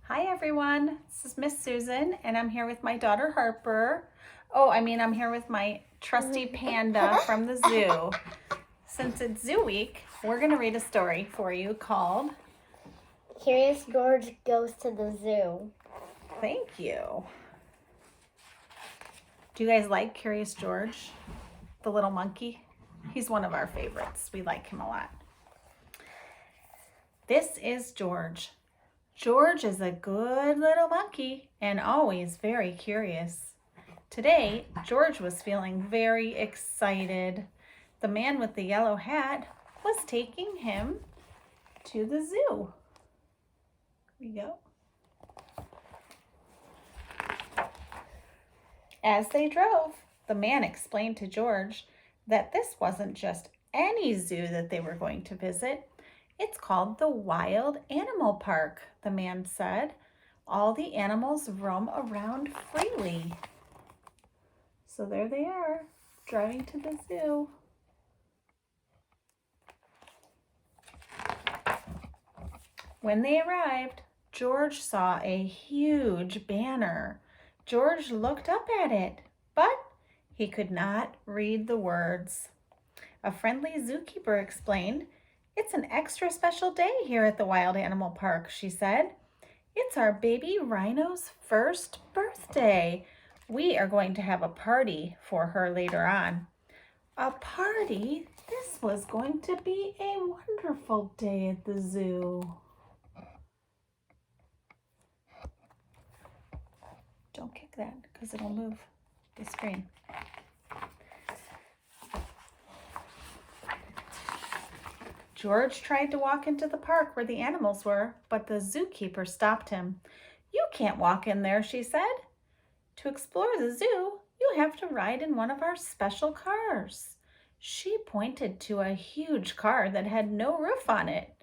Hi everyone, this is Miss Susan and I'm here with my daughter Harper. I'm here with my trusty panda from the zoo. Since it's Zoo Week, we're going to read a story for you called Curious George Goes to the Zoo. Thank you. Do you guys like Curious George, the little monkey? He's one of our favorites. We like him a lot. This is George. George is a good little monkey and always very curious. Today, George was feeling very excited. The man with the yellow hat was taking him to the zoo. Here we go. As they drove, the man explained to George that this wasn't just any zoo that they were going to visit. It's called the Wild Animal Park, the man said. All the animals roam around freely. So there they are, driving to the zoo. When they arrived, George saw a huge banner. George looked up at it, but he could not read the words. A friendly zookeeper explained, "It's an extra special day here at the Wild Animal Park," she said. "It's our baby rhino's first birthday. We are going to have a party for her later on." A party? This was going to be a wonderful day at the zoo. Don't kick that because it'll move the screen. George tried to walk into the park where the animals were, but the zookeeper stopped him. "You can't walk in there," she said. "To explore the zoo, you have to ride in one of our special cars." She pointed to a huge car that had no roof on it.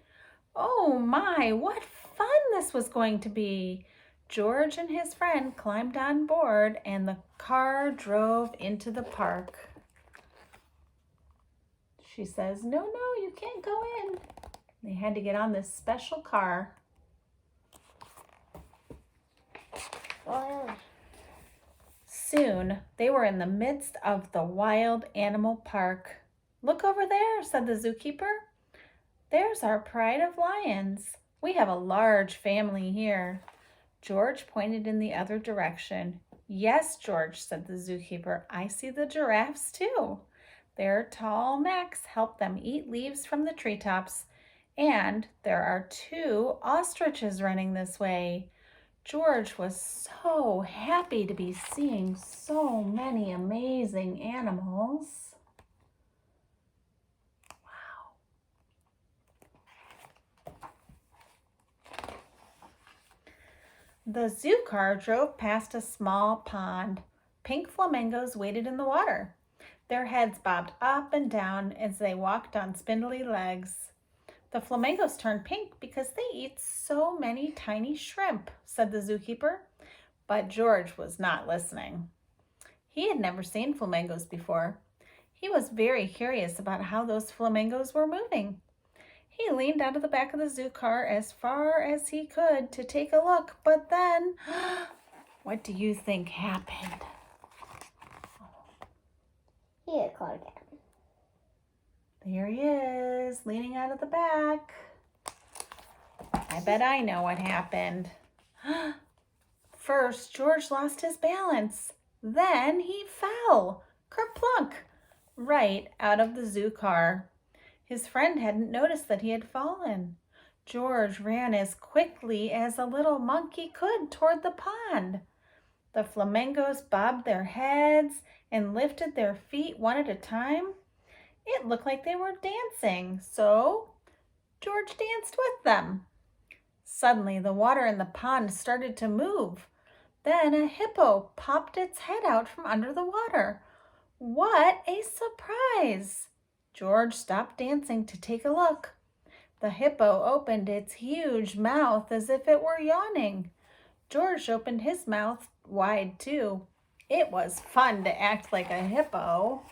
Oh my, what fun this was going to be! George and his friend climbed on board and the car drove into the park. She says, no, you can't go in." They had to get on this special car. Soon, they were in the midst of the Wild Animal Park. "Look over there," said the zookeeper. "There's our pride of lions. We have a large family here." George pointed in the other direction. "Yes, George," said the zookeeper, "I see the giraffes too. Their tall necks help them eat leaves from the treetops. And there are 2 ostriches running this way." George was so happy to be seeing so many amazing animals. Wow. The zoo car drove past a small pond. Pink flamingos waited in the water. Their heads bobbed up and down as they walked on spindly legs. "The flamingos turn pink because they eat so many tiny shrimp," said the zookeeper. But George was not listening. He had never seen flamingos before. He was very curious about how those flamingos were moving. He leaned out of the back of the zoo car as far as he could to take a look, but then, what do you think happened? He got caught again. There he is, leaning out of the back. I bet I know what happened. First, George lost his balance. Then he fell, kerplunk, right out of the zoo car. His friend hadn't noticed that he had fallen. George ran as quickly as a little monkey could toward the pond. The flamingos bobbed their heads and lifted their feet one at a time. It looked like they were dancing, so George danced with them. Suddenly, the water in the pond started to move. Then a hippo popped its head out from under the water. What a surprise! George stopped dancing to take a look. The hippo opened its huge mouth as if it were yawning. George opened his mouth wide too. It was fun to act like a hippo.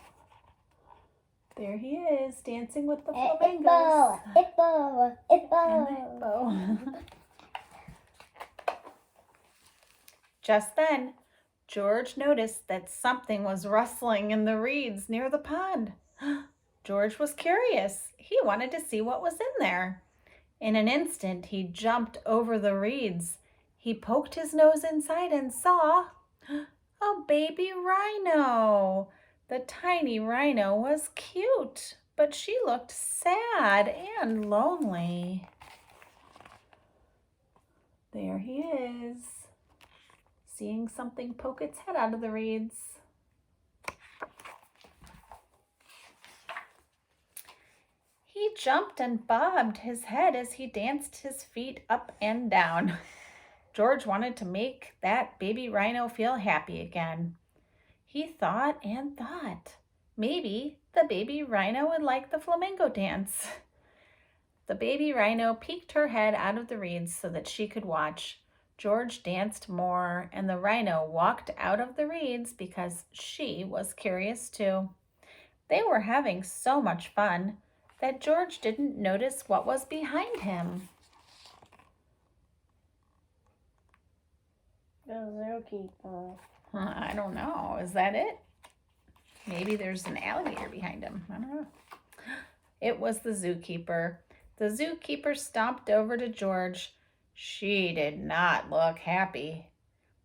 There he is, dancing with the flamingos. Hippo! And the hippo. Just then, George noticed that something was rustling in the reeds near the pond. George was curious. He wanted to see what was in there. In an instant, he jumped over the reeds. He poked his nose inside and saw a baby rhino. The tiny rhino was cute, but she looked sad and lonely. There he is, seeing something poke its head out of the reeds. He jumped and bobbed his head as he danced his feet up and down. George wanted to make that baby rhino feel happy again. He thought and thought. Maybe the baby rhino would like the flamingo dance. The baby rhino peeked her head out of the reeds so that she could watch. George danced more, and the rhino walked out of the reeds because she was curious too. They were having so much fun that George didn't notice what was behind him. The zookeeper. I don't know. Is that it? Maybe there's an alligator behind him. I don't know. It was the zookeeper. The zookeeper stomped over to George. She did not look happy.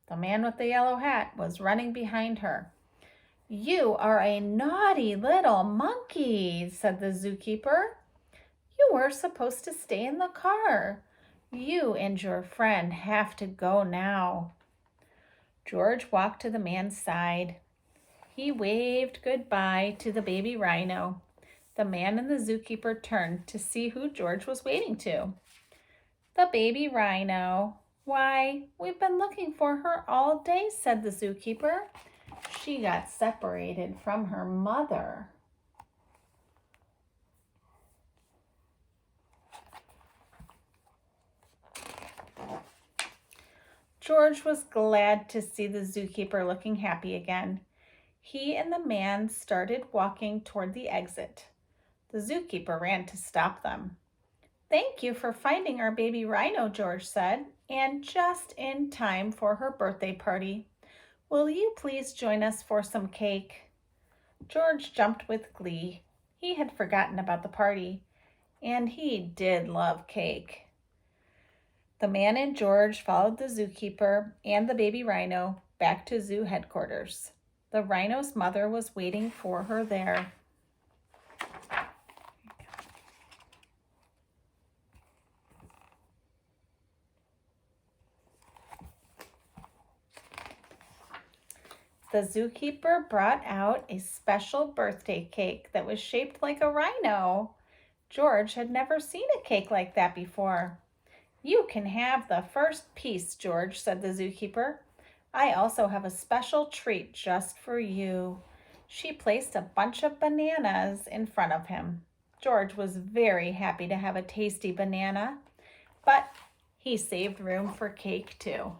The man with the yellow hat was running behind her. "You are a naughty little monkey," said the zookeeper. "You were supposed to stay in the car. You and your friend have to go now." George walked to the man's side. He waved goodbye to the baby rhino. The man and the zookeeper turned to see who George was waving to. "The baby rhino. Why, we've been looking for her all day," said the zookeeper. "She got separated from her mother." George was glad to see the zookeeper looking happy again. He and the man started walking toward the exit. The zookeeper ran to stop them. "Thank you for finding our baby rhino," George said, "and just in time for her birthday party. Will you please join us for some cake?" George jumped with glee. He had forgotten about the party, and he did love cake. The man and George followed the zookeeper and the baby rhino back to zoo headquarters. The rhino's mother was waiting for her there. The zookeeper brought out a special birthday cake that was shaped like a rhino. George had never seen a cake like that before. "You can have the first piece, George," said the zookeeper. "I also have a special treat just for you." She placed a bunch of bananas in front of him. George was very happy to have a tasty banana, but he saved room for cake too.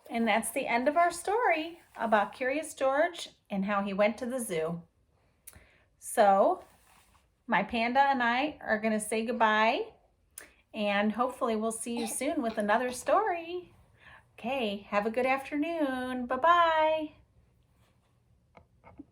And that's the end of our story about Curious George and how he went to the zoo. So my panda and I are going to say goodbye, and hopefully we'll see you soon with another story. Okay, have a good afternoon. Bye-bye.